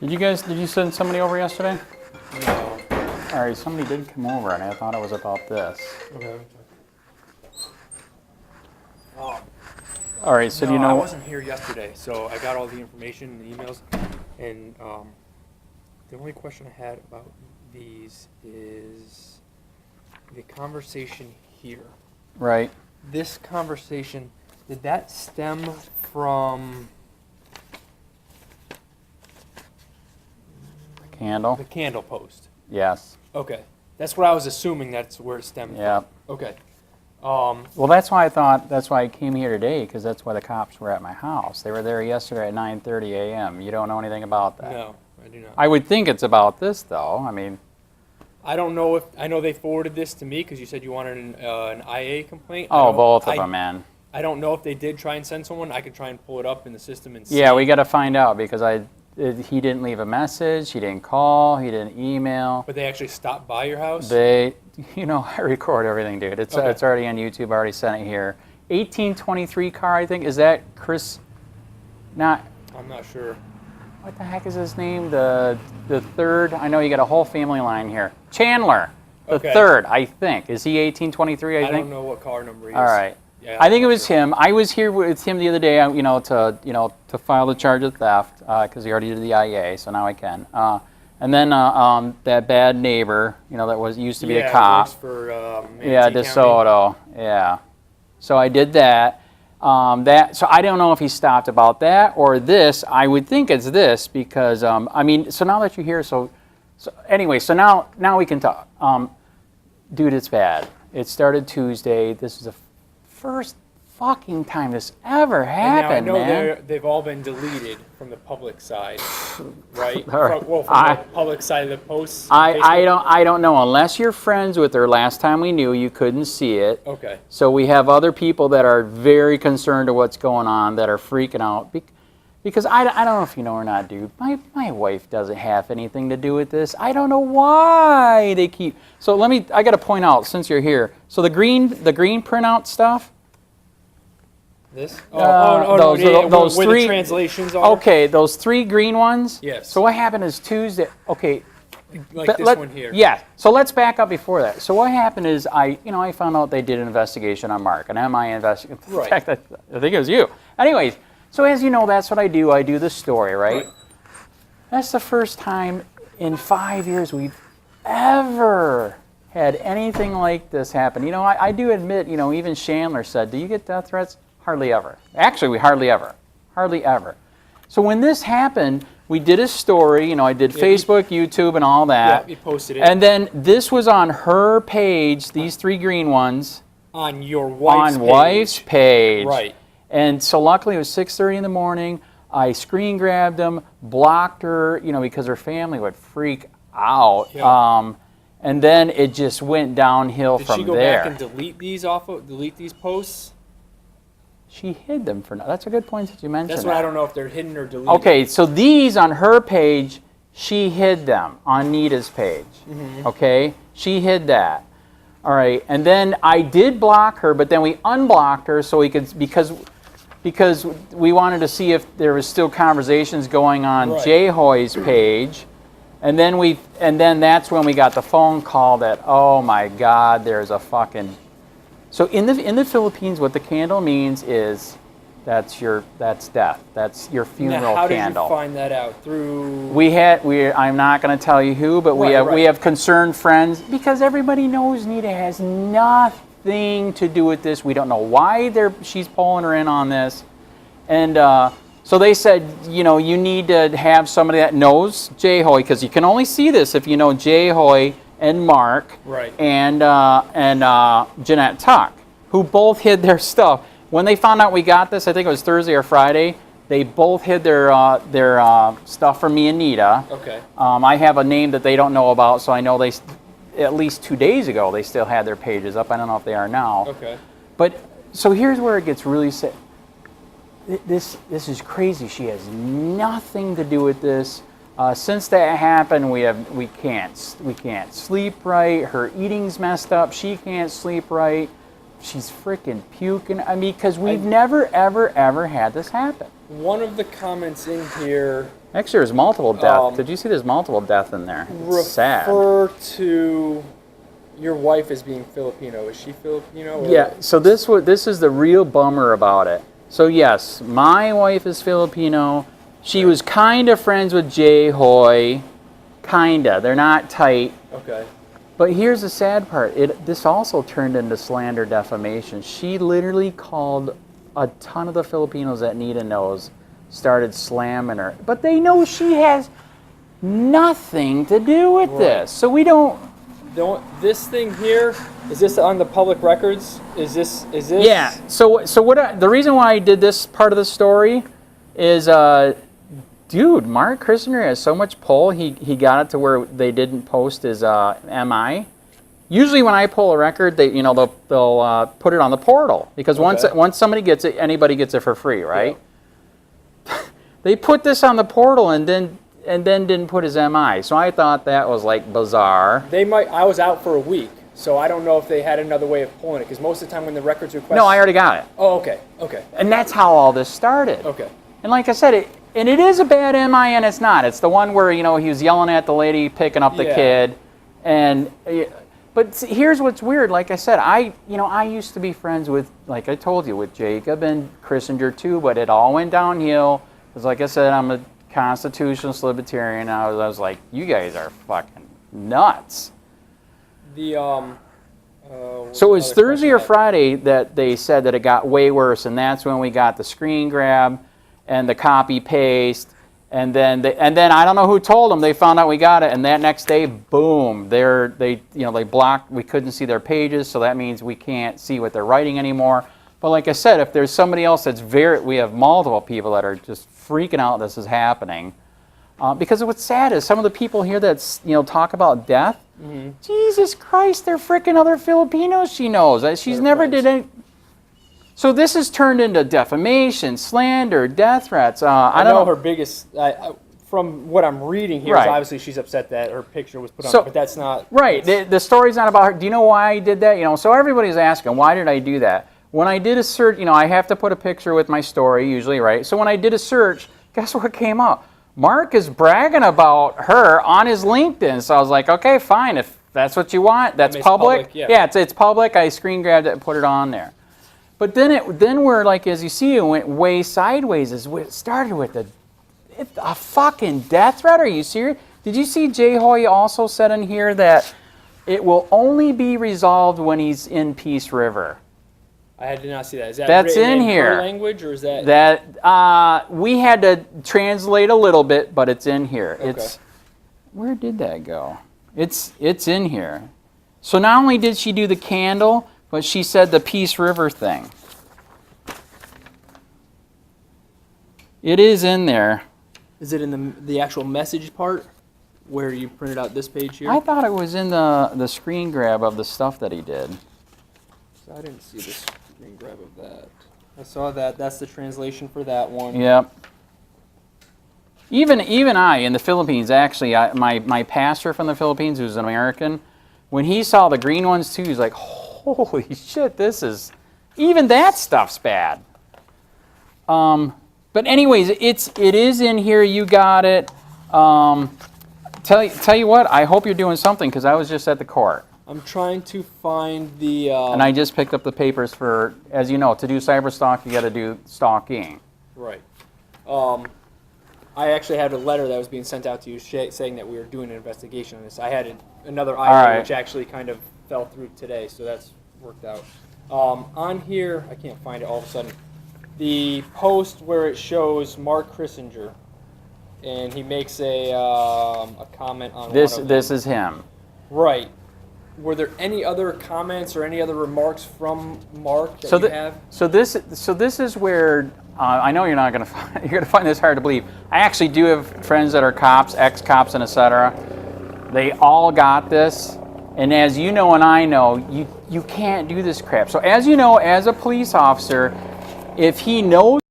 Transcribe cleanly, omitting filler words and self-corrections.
Did you send somebody over yesterday? No. All right, somebody did come over, and I thought it was about this. Okay. Oh. All right, so no, do you know? I wasn't here yesterday, so I got all the information and the emails, and the only question I had about these is the conversation here. Right. This conversation, did that stem from Candle? the candle post? Yes. Okay. That's what I was assuming that's where it stemmed Yeah. from. Okay. Well, that's why I came here today, because that's why the cops were at my house. They were there yesterday at 9:30 a.m. You don't know anything about that? No, I do not. I would think it's about this, though. I mean, I don't know if, I know they forwarded this to me because you said you wanted an IA complaint. oh, both of them, man. I don't know if they did try and send someone. I could try and pull it up in the system and see. Yeah, we got to find out, because he didn't leave a message, he didn't call, he didn't email. But they actually stopped by your house? I record everything, dude. It's Okay. it's already on YouTube. I already sent it here. 1823 car, I think. Is that Chris? Not. I'm not sure. What the heck is his name? The third. I know you got a whole family line here. Chandler, the Okay. third, I think. Is he 1823? I think. don't know what car number he is. All right. Yeah, I think it I'm not was sure. him. I was here with him the other day, to file the charge of theft, because he already did the IA, so now I can. And then that bad neighbor, that used to be a cop. Works for Yeah, Manatee DeSoto. Yeah. So I did that. So I don't know if he stopped about that or this. I would think it's this because so now that you're here, so anyway, so now we can talk. Dude, it's bad. It started Tuesday. This is the first fucking time this ever happened, and now I know man. they've all been deleted from the public side, right? All right. From the public side of the posts. on I Facebook? don't know, unless you're friends with her. Last time we knew, you couldn't see it. Okay. So we have other people that are very concerned of what's going on, that are freaking out. Because I don't know if you know or not, dude. My wife doesn't have anything to do with this. I don't know why they keep. So I got to point out, since you're here. So the green printout stuff. This? Those where three the translations are? Okay, those three green ones. Yes. So what happened is Tuesday. Okay. Like this one here. Yeah. So let's back up before that. So what happened is I found out they did an investigation on Mark, an MI investigation. Right. In fact, I think it was you. Anyways, so as you know, that's what I do. I do the story, right? That's the first time in 5 years we've ever had anything like this happen. I do admit, even Chandler said, "Do you get death threats?" Hardly ever. Actually, we hardly ever. So when this happened, we did a story. I did Facebook, YouTube, and all that. Yeah, you posted it. And then this was on her page, these three green ones. On your wife's page. Wife's page. Right. And so luckily it was 6:30 in the morning. I screen grabbed them, blocked her, because her family would freak out. Yeah. And then it just went downhill Did from she go there. back and delete these posts? She hid them for now. That's a good point that you mentioned. That's why I don't know if they're hidden or deleted. Okay, so these on her page, she hid them on Nita's page. Mm-hmm. Okay, she hid that. All right, and then I did block her, but then we unblocked her so we could because we wanted to see if there was still conversations going on Right. J-Hoy's page, and then that's when we got the phone call that, oh my God, there's a fucking. So in the Philippines, what the candle means is that's death. That's your funeral now, how candle. did you find that out? Through I'm not going to tell you who, but we have concerned friends, because everybody knows Nita has nothing to do with this. We don't know why she's pulling her in on this, and so they said, you need to have somebody that knows J-Hoy, because you can only see this if you know J-Hoy and Mark, Right. and Jeanette Tuck, who both hid their stuff. When they found out we got this, I think it was Thursday or Friday, they both hid their stuff from me and Nita. Okay. I have a name that they don't know about, so I know they, at least 2 days ago, they still had their pages up. I don't know if they are now. Okay. But, so here's where it gets really sad. This is crazy. She has nothing to do with this. Since that happened, we can't sleep right. Her eating's messed up. She can't sleep right. she's freaking puking. I mean, because we've never, ever, ever had this happen. One of the comments in here... Actually, there's multiple deaths. Did you see there's multiple deaths in there? It's sad. Refer to your wife as being Filipino. Is she Filipino? Or? Yeah, so this is the real bummer about it. So yes, my wife is Filipino. She was kind of friends with Jay Hoy. Kinda. They're not tight. Okay. But here's the sad part. This also turned into slander defamation. She literally called a ton of the Filipinos that Nita knows, started slamming her. But they know she has nothing to do with this. So we don't... This thing here, is this on the public records? Is this? Yeah. So the reason why I did this part of the story is, dude, Mark Crissinger has so much pull. He got it to where they didn't post his MI. Usually when I pull a record, they'll put it on the portal because once somebody gets it, anybody gets it for free, right? Yeah. They put this on the portal and then didn't put his MI. So I thought that was like bizarre. I was out for a week, so I don't know if they had another way of pulling it, because most of the time when the records request... No, I already got it. Oh, okay, okay. And that's how all this started. Okay. And like I said, it is a bad MI and it's not. It's the one where, he was yelling at the lady picking up the kid. And, but here's what's weird. Like I said, I used to be friends with, like I told you, with Jacob and Crissinger too, but it all went downhill. Because like I said, I'm a constitutionalist libertarian. I was like, you guys are fucking nuts. So it was Thursday or Friday that they said that it got way worse, and that's when we got the screen grab and the copy paste, and then I don't know who told them. They found out we got it, and that next day, boom, they blocked. We couldn't see their pages, so that means we can't see what they're writing anymore. But like I said, if there's somebody else that's we have multiple people that are just freaking out this is happening. Because what's sad is some of the people here that talk about death, Jesus Christ, they're freaking other Filipinos she knows. She's never did any. So this has turned into defamation, slander, death threats. I don't know her biggest. From what I'm reading here, is obviously she's upset that her picture was put on, but that's not right. The story's not about her. Do you know why I did that? So everybody's asking, why did I do that? When I did a search, I have to put a picture with my story usually, right? So when I did a search, guess what came up? Mark is bragging about her on his LinkedIn. So I was like, okay, fine. If that's what you want, that's public. Yeah, it's public. I screen grabbed it and put it on there. But then we're like, as you see, it went way sideways. It started with a fucking death threat. Are you serious? Did you see Jay Hoy also said in here that it will only be resolved when he's in Peace River? I did not see that. Is that that's in here? Her language, or is that? That we had to translate a little bit, but it's in here. Okay. Where did that go? It's in here. So not only did she do the candle, but she said the Peace River thing. It is in there. Is it in the actual message part where you printed out this page here? I thought it was in the screen grab of the stuff that he did. So I didn't see the screen grab of that. I saw that. That's the translation for that one. Yep. Even I in the Philippines, actually, my pastor from the Philippines, who's an American, when he saw the green ones too, he's like, holy shit, even that stuff's bad. But anyways, it is in here. You got it. Tell you what, I hope you're doing something, because I was just at the court. I'm trying to find the... and I just picked up the papers for, as you know, to do cyber stalk, you got to do stalking. Right. I actually had a letter that was being sent out to you saying that we were doing an investigation on this. I had another item which actually kind of fell through today, so that's worked out. On here, I can't find it all of a sudden. The post where it shows Mark Crissinger, and he makes a comment on this is him. Right. Were there any other comments or any other remarks from Mark that you have? So this is where I know you're gonna find this hard to believe. I actually do have friends that are cops, ex-cops, and etc. They all got this, and as you know and I know, you can't do this crap. So as you know, as a police officer, if he knows